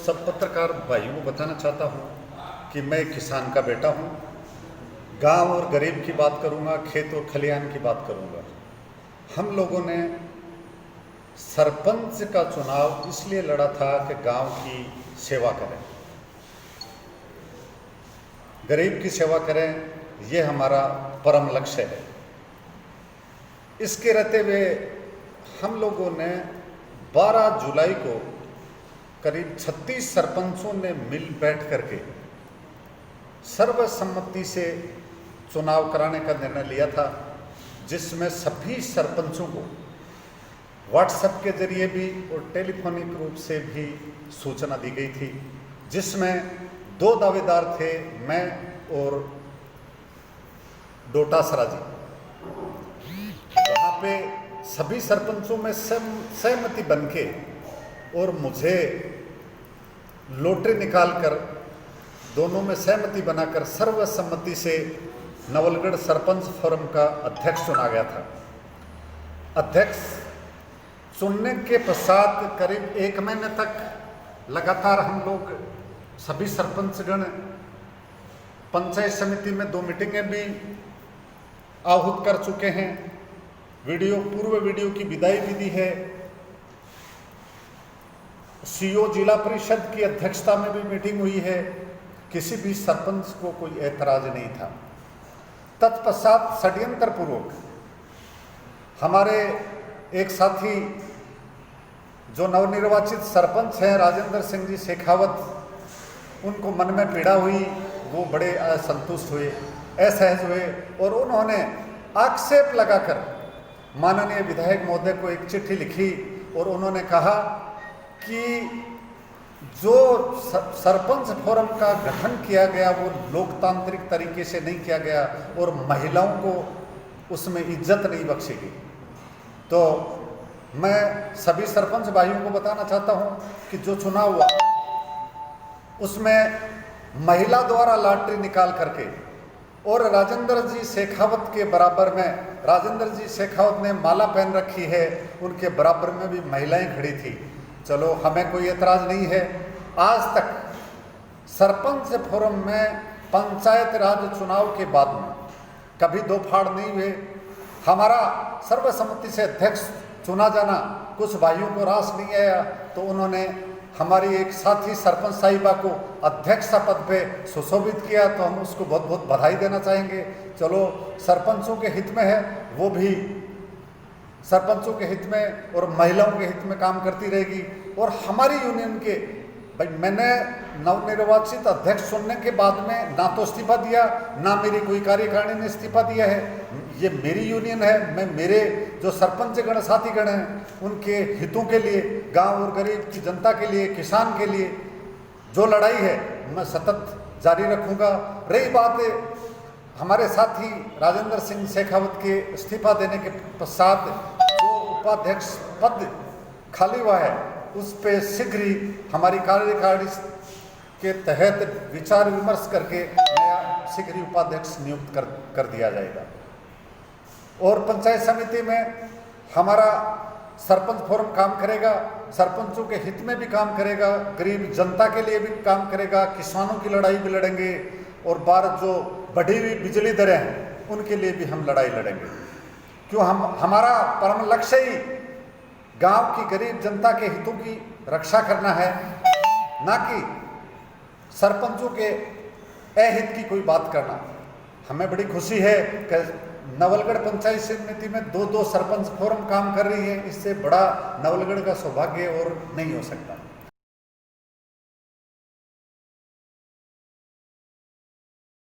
सब पत्रकार भाइयों को बताना चाहता हूँ कि मैं किसान का बेटा हूँ। गांव और गरीब की बात करूँगा, खेत और खलिहान की बात करूँगा। हम लोगों ने सरपंच का चुनाव इसलिए लड़ा था कि गांव की सेवा करें, गरीब की सेवा करें, ये हमारा परम लक्ष्य है। इसके रहते हुए हम लोगों ने 12 जुलाई को करीब 36 सरपंचों ने मिल बैठ करके सर्वसम्मति से चुनाव कराने का निर्णय लिया था, जिसमें सभी सरपंचों को व्हाट्सएप के जरिए भी और टेलीफोनिक रूप से भी सूचना दी गई थी, जिसमें 2 दावेदार थे, मैं और डोटासरा जी। वहाँ पे सभी सरपंचों में सहमति बनके और मुझे लॉटरी निकालकर दोनों में सहमति बनाकर सर्वसम्मति से नवलगढ़ सरपंच फोरम का अध्यक्ष चुना गया था। अध्यक्ष चुनने के पश्चात करीब 1 महीने तक लगातार हम लोग सभी सरपंचगण पंचायत समिति में 2 मीटिंगें भी आहूत कर चुके हैं। पूर्व वीडियो की विदाई भी दी है। सीओ जिला परिषद की अध्यक्षता में भी मीटिंग हुई है। किसी भी सरपंच को कोई ऐतराज नहीं था। तत्पश्चात षड्यंत्र पूर्वक हमारे एक साथी जो नवनिर्वाचित सरपंच हैं राजेंद्र सिंह जी शेखावत, उनको मन में पीड़ा हुई, वो बड़े असंतुष्ट हुए, असहज हुए और उन्होंने आक्षेप लगाकर माननीय विधायक महोदय को एक चिट्ठी लिखी और उन्होंने कहा कि जो सरपंच फोरम का गठन किया गया वो लोकतांत्रिक तरीके से नहीं किया गया और महिलाओं को उसमें इज्जत नहीं बख्शी गई। तो मैं सभी सरपंच भाइयों को बताना चाहता हूं कि जो चुनाव हुआ उसमें महिला द्वारा लॉटरी निकाल करके और राजेंद्र जी शेखावत के बराबर में, राजेंद्र जी शेखावत ने माला पहन रखी है, उनके बराबर में भी महिलाएं खड़ी थी। चलो, हमें कोई एतराज नहीं है। आज तक सरपंच फोरम में पंचायत राज चुनाव के बाद में कभी 2 फाड़ नहीं हुए। हमारा सर्वसम्मति से अध्यक्ष चुना जाना कुछ भाइयों को रास नहीं आया, तो उन्होंने हमारी एक साथी सरपंच साहिबा को अध्यक्ष पद पे सुशोभित किया, तो हम उसको बहुत बहुत बधाई देना चाहेंगे। चलो, सरपंचों के हित में है, वो भी सरपंचों के हित में और महिलाओं के हित में काम करती रहेगी। और हमारी यूनियन के भाई, मैंने नवनिर्वाचित अध्यक्ष चुनने के बाद में ना तो इस्तीफा दिया, ना मेरी कोई कार्यकारिणी ने इस्तीफा दिया है। ये मेरी यूनियन है। मैं मेरे जो सरपंच गण साथीगण हैं उनके हितों के लिए, गांव और गरीब की जनता के लिए, किसान के लिए जो लड़ाई है मैं सतत जारी रखूंगा। रही बात हमारे साथी राजेंद्र सिंह शेखावत के इस्तीफा देने के पश्चात जो उपाध्यक्ष पद खाली हुआ है, उस पे शीघ्र ही हमारी कार्यकारिणी के तहत विचार विमर्श करके नया शीघ्र ही उपाध्यक्ष नियुक्त कर दिया जाएगा। और पंचायत समिति में हमारा सरपंच फोरम काम करेगा, सरपंचों के हित में भी काम करेगा, गरीब जनता के लिए भी काम करेगा, किसानों की लड़ाई भी लड़ेंगे और भारत जो बढ़ी हुई बिजली दरें हैं उनके लिए भी हम लड़ाई लड़ेंगे। क्यों? हमारा परम लक्ष्य ही गांव की गरीब जनता के हितों की रक्षा करना है, ना कि सरपंचों के अहित की कोई बात करना। हमें बड़ी खुशी है कि नवलगढ़ पंचायत समिति में 2 सरपंच फोरम काम कर रही है। इससे बड़ा नवलगढ़ का सौभाग्य और नहीं हो सकता।